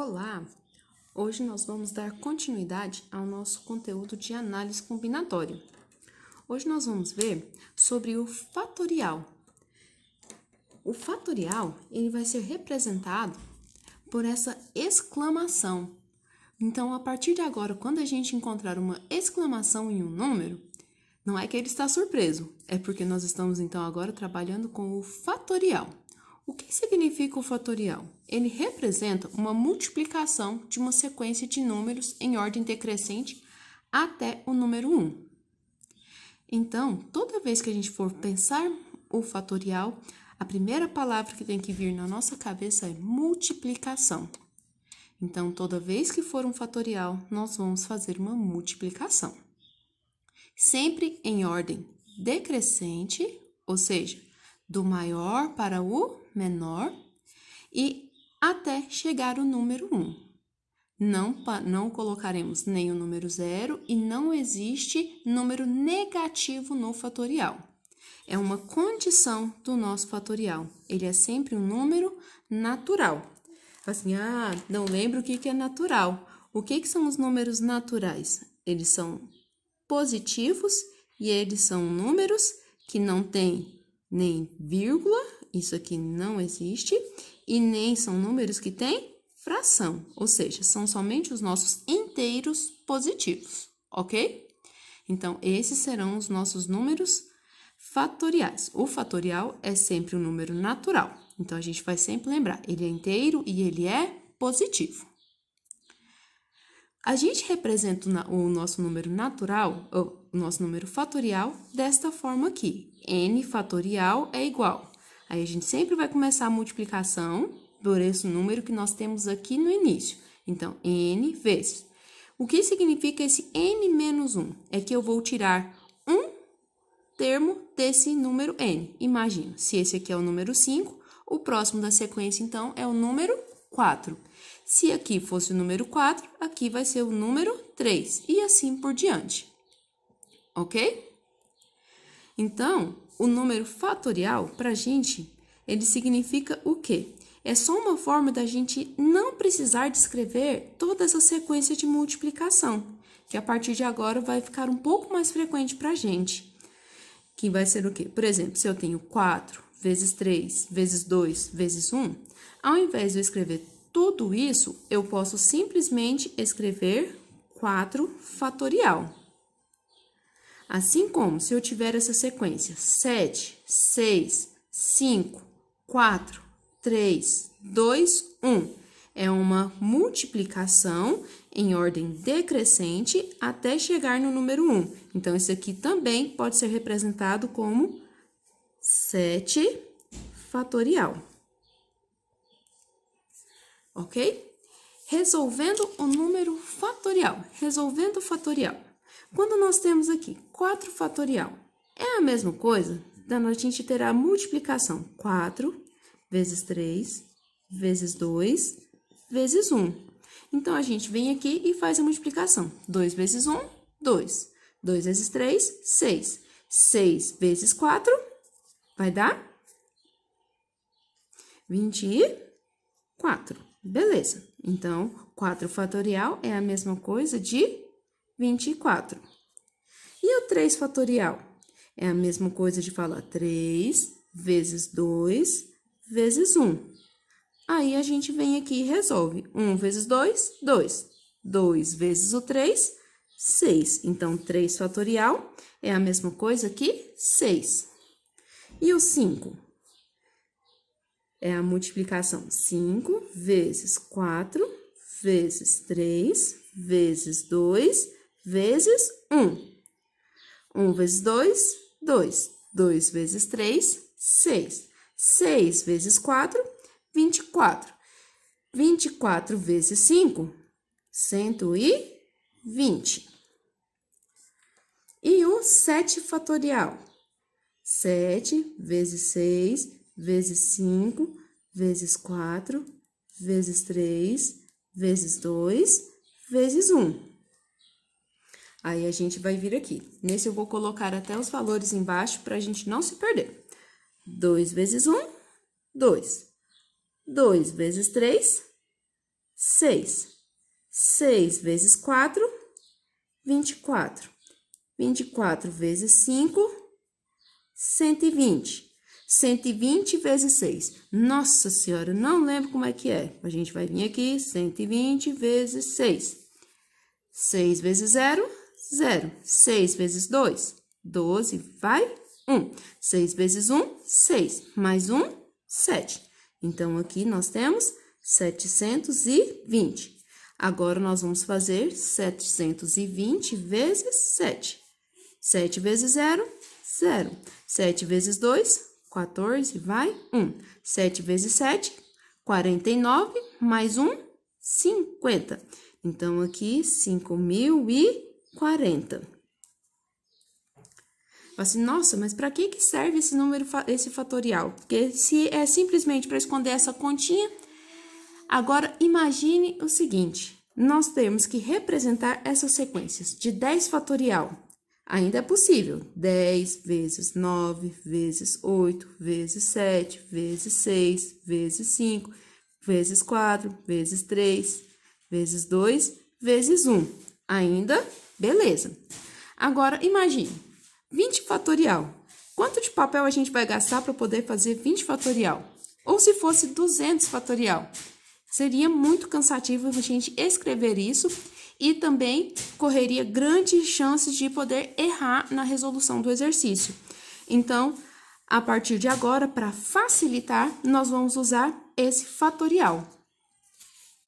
Olá! Hoje nós vamos dar continuidade ao nosso conteúdo de análise combinatória. Hoje nós vamos ver sobre o fatorial. O fatorial, ele vai ser representado por essa exclamação. Então, a partir de agora, quando a gente encontrar uma exclamação em um número, não é que ele está surpreso, é porque nós estamos então agora trabalhando com o fatorial. O que significa o fatorial? Ele representa uma multiplicação de uma sequência de números em ordem decrescente até o número 1. Então, toda vez que a gente for pensar o fatorial, a primeira palavra que tem que vir na nossa cabeça é multiplicação. Então, toda vez que for um fatorial, nós vamos fazer uma multiplicação. Sempre em ordem decrescente, ou seja, do maior para o menor e até chegar o número 1. Não colocaremos nem o número 0 e não existe número negativo no fatorial. É uma condição do nosso fatorial. Ele é sempre um número natural. Assim, não lembro o que é natural. O que são os números naturais? Eles são positivos e eles são números que não têm nem vírgula, isso aqui não existe, e nem são números que têm fração, ou seja, são somente os nossos inteiros positivos, ok? Então, esses serão os nossos números fatoriais. O fatorial é sempre um número natural, então a gente vai sempre lembrar, ele é inteiro e ele é positivo. A gente representa o nosso número natural, ou o nosso número fatorial, desta forma aqui. N fatorial é igual. Aí a gente sempre vai começar a multiplicação por esse número que nós temos aqui no início. Então, N vezes. O que significa esse N menos 1? É que eu vou tirar um termo desse número N. Imagina, se esse aqui é o número 5, o próximo da sequência, então, é o número 4. Se aqui fosse o número 4, aqui vai ser o número 3, e assim por diante. Ok? Então, o número fatorial, para a gente, ele significa o quê? É só uma forma da gente não precisar descrever toda essa sequência de multiplicação, que a partir de agora vai ficar um pouco mais frequente para a gente. Que vai ser o quê? Por exemplo, se eu tenho 4 vezes 3 vezes 2 vezes 1, ao invés de eu escrever tudo isso, eu posso simplesmente escrever 4 fatorial. Assim como se eu tiver essa sequência 7, 6, 5, 4, 3, 2, 1. É uma multiplicação em ordem decrescente até chegar no número 1. Então, isso aqui também pode ser representado como 7 fatorial. Ok? Resolvendo o número fatorial. Resolvendo o fatorial. Quando nós temos aqui 4 fatorial, é a mesma coisa? Então, a gente terá a multiplicação 4 vezes 3 vezes 2 vezes 1. Então, a gente vem aqui e faz a multiplicação. 2 vezes 1, 2. 2 vezes 3, 6. 6 vezes 4 vai dar 24. Beleza. Então, 4 fatorial é a mesma coisa de 24. E o 3 fatorial? É a mesma coisa de falar 3 vezes 2 vezes 1. Aí, a gente vem aqui e resolve. 1 vezes 2, 2. 2 vezes o 3, 6. Então, 3 fatorial é a mesma coisa que 6. E o 5? É a multiplicação 5 vezes 4 vezes 3 vezes 2 vezes 1. 1 vezes 2, 2. 2 vezes 3, 6. 6 vezes 4, 24. 24 vezes 5, 120. E o 7 fatorial? 7 vezes 6 vezes 5 vezes 4 vezes 3 vezes 2 vezes 1. Aí, a gente vai vir aqui. Nesse, eu vou colocar até os valores embaixo para a gente não se perder. 2 vezes 1, 2. 2 vezes 3, 6. 6 vezes 4, 24. 24 vezes 5, 120. 120 vezes 6. Nossa Senhora, eu não lembro como é que é. A gente vai vir aqui, 120 vezes 6. 6 vezes 0, 0. 6 vezes 2, 12, vai 1. 6 vezes 1, 6. Mais 1, 7. Então, aqui nós temos 720. Agora, nós vamos fazer 720 vezes 7. 7 vezes 0, 0. 7 vezes 2, 14, vai 1. 7 vezes 7, 49, mais 1, 50. Então, aqui, 5.040. Assim, nossa, mas para que serve esse número, esse fatorial? Porque se é simplesmente para esconder essa continha, agora imagine o seguinte, nós temos que representar essas sequências de 10 fatorial. Ainda é possível, 10 vezes 9, vezes 8, vezes 7, vezes 6, vezes 5, vezes 4, vezes 3, vezes 2, vezes 1. Ainda, beleza. Agora, imagine, 20 fatorial. Quanto de papel a gente vai gastar para poder fazer 20 fatorial? Ou se fosse 200 fatorial? Seria muito cansativo a gente escrever isso e também correria grandes chances de poder errar na resolução do exercício. Então, a partir de agora, para facilitar, nós vamos usar esse fatorial.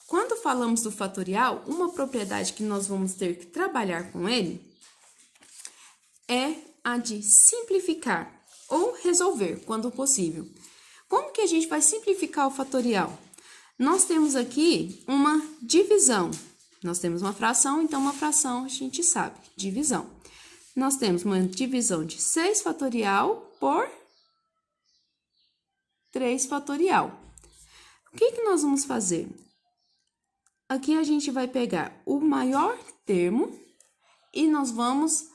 Quando falamos do fatorial, uma propriedade que nós vamos ter que trabalhar com ele é a de simplificar ou resolver, quando possível. Como que a gente vai simplificar o fatorial? Nós temos aqui uma divisão. Nós temos uma fração, então uma fração a gente sabe, divisão. Nós temos uma divisão de 6 fatorial por 3 fatorial. O que nós vamos fazer? Aqui a gente vai pegar o maior termo e nós vamos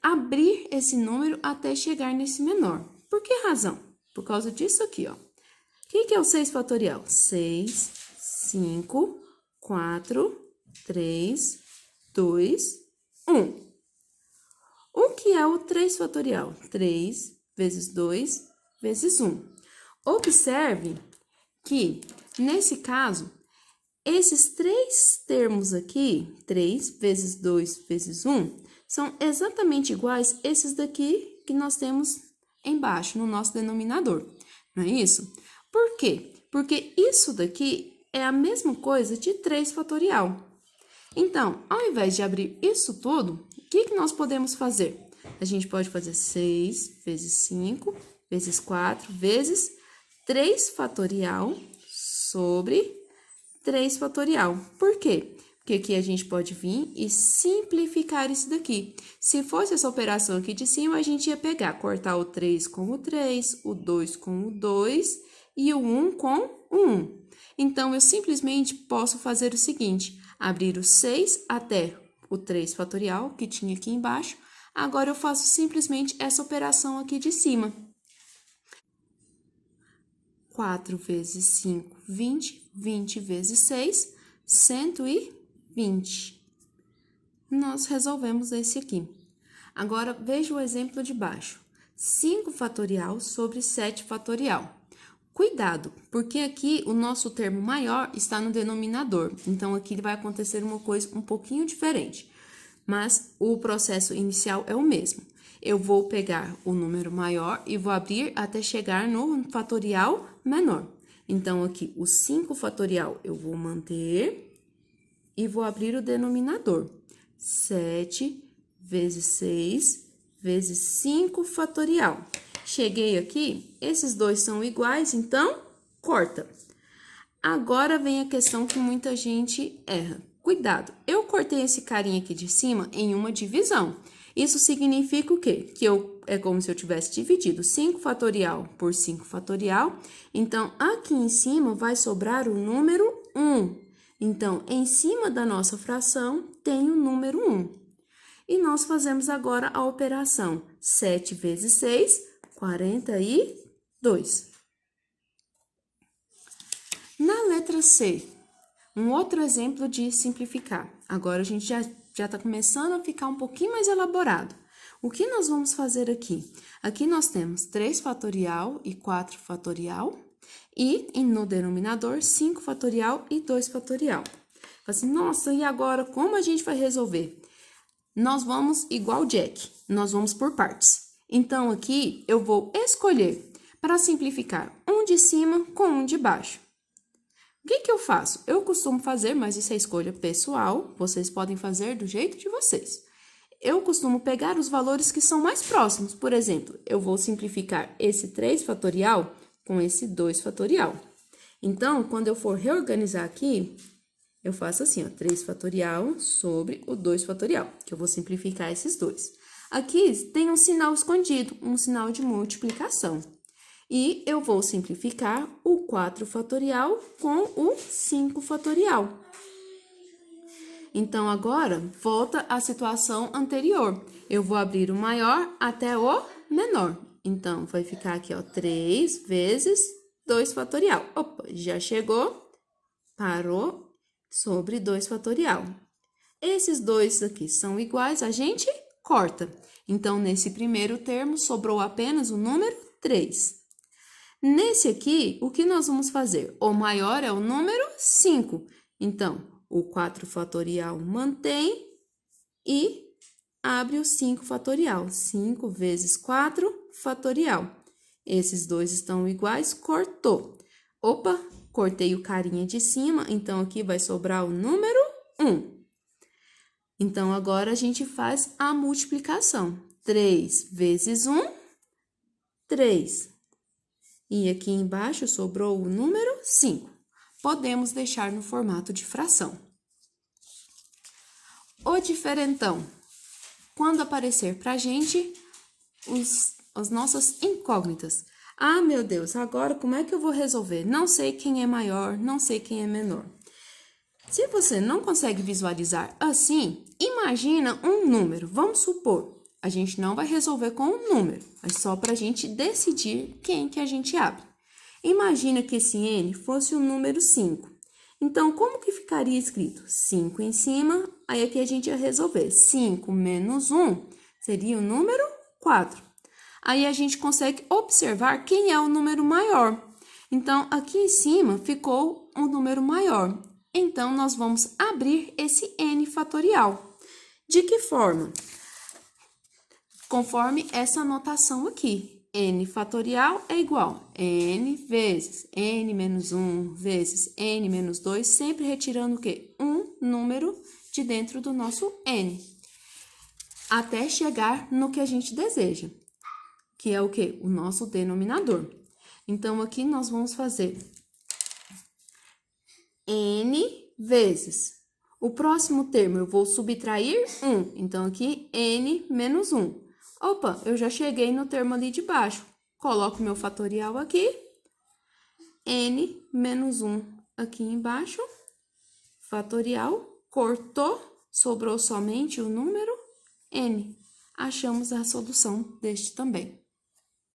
abrir esse número até chegar nesse menor. Por que razão? Por causa disso aqui, ó. O que é o 6 fatorial? 6, 5, 4, 3, 2, 1. O que é o 3 fatorial? 3 vezes 2 vezes 1. Observe que, nesse caso, esses 3 termos aqui, 3 vezes 2 vezes 1, são exatamente iguais esses daqui que nós temos embaixo, no nosso denominador, não é isso? Por quê? Porque isso daqui é a mesma coisa de 3 fatorial. Então, ao invés de abrir isso tudo, o que nós podemos fazer? A gente pode fazer 6 vezes 5 vezes 4 vezes 3 fatorial sobre 3 fatorial. Por quê? Porque aqui a gente pode vir e simplificar isso daqui. Se fosse essa operação aqui de cima, a gente ia pegar, cortar o 3 com o 3, o 2 com o 2 e o 1 com o 1. Então, eu simplesmente posso fazer o seguinte, abrir o 6 até o 3 fatorial, que tinha aqui embaixo. Agora, eu faço simplesmente essa operação aqui de cima. 4 vezes 5, 20. 20 vezes 6, 120. Nós resolvemos esse aqui. Agora, veja o exemplo de baixo. 5 fatorial sobre 7 fatorial. Cuidado, porque aqui o nosso termo maior está no denominador. Então, aqui vai acontecer uma coisa um pouquinho diferente. Mas o processo inicial é o mesmo. Eu vou pegar o número maior e vou abrir até chegar no fatorial menor. Então, aqui, o 5 fatorial eu vou manter e vou abrir o denominador. 7 vezes 6 vezes 5 fatorial. Cheguei aqui, esses dois são iguais, então, corta. Agora vem a questão que muita gente erra. Cuidado, eu cortei esse carinha aqui de cima em uma divisão. Isso significa o quê? Que é como se eu tivesse dividido 5 fatorial por 5 fatorial. Então, aqui em cima vai sobrar o número 1. Então, em cima da nossa fração tem o número 1. E nós fazemos agora a operação 7 vezes 6, 42. Na letra C, Um outro exemplo de simplificar. Agora, a gente já está começando a ficar um pouquinho mais elaborado. O que nós vamos fazer aqui? Aqui nós temos 3 fatorial e 4 fatorial. E no denominador, 5 fatorial e 2 fatorial. Assim, nossa, e agora como a gente vai resolver? Nós vamos igual Jack, nós vamos por partes. Então, aqui eu vou escolher, para simplificar, um de cima com um de baixo. O que eu faço? Eu costumo fazer, mas isso é escolha pessoal, vocês podem fazer do jeito de vocês. Eu costumo pegar os valores que são mais próximos. Por exemplo, eu vou simplificar esse 3 fatorial com esse 2 fatorial. Então, quando eu for reorganizar aqui, eu faço assim, ó, 3 fatorial sobre o 2 fatorial, que eu vou simplificar esses dois. Aqui tem um sinal escondido, um sinal de multiplicação. E eu vou simplificar o 4 fatorial com o 5 fatorial. Então, agora, volta à situação anterior. Eu vou abrir o maior até o menor. Então, vai ficar aqui, ó, 3 vezes 2 fatorial. Opa, já chegou, parou, sobre 2 fatorial. Esses dois aqui são iguais, a gente corta. Então, nesse primeiro termo, sobrou apenas o número 3. Nesse aqui, o que nós vamos fazer? O maior é o número 5. Então, o 4 fatorial mantém e abre o 5 fatorial. 5 vezes 4 fatorial. Esses dois estão iguais, cortou. Opa, cortei o carinha de cima, então aqui vai sobrar o número 1. Então, agora a gente faz a multiplicação. 3 vezes 1, 3. E aqui embaixo sobrou o número 5. Podemos deixar no formato de fração. O diferentão. Quando aparecer pra gente as nossas incógnitas. Ah, meu Deus, agora como é que eu vou resolver? Não sei quem é maior, não sei quem é menor. Se você não consegue visualizar assim, imagina um número. Vamos supor, a gente não vai resolver com um número, mas só para a gente decidir quem que a gente abre. Imagina que esse N fosse o número 5. Então, como que ficaria escrito? 5 em cima, aí aqui a gente ia resolver. 5 menos 1 seria o número 4. Aí a gente consegue observar quem é o número maior. Então, aqui em cima ficou um número maior. Então, nós vamos abrir esse N fatorial. De que forma? Conforme essa notação aqui. N fatorial é igual a N vezes N menos 1 vezes N menos 2, sempre retirando o quê? Um número de dentro do nosso N. Até chegar no que a gente deseja, que é o quê? O nosso denominador. Então, aqui nós vamos fazer N vezes. O próximo termo eu vou subtrair 1. Então, aqui, N menos 1. Opa, eu já cheguei no termo ali de baixo. Coloco meu fatorial aqui. N menos 1 aqui embaixo. Fatorial. Cortou. Sobrou somente o número N. Achamos a solução deste também.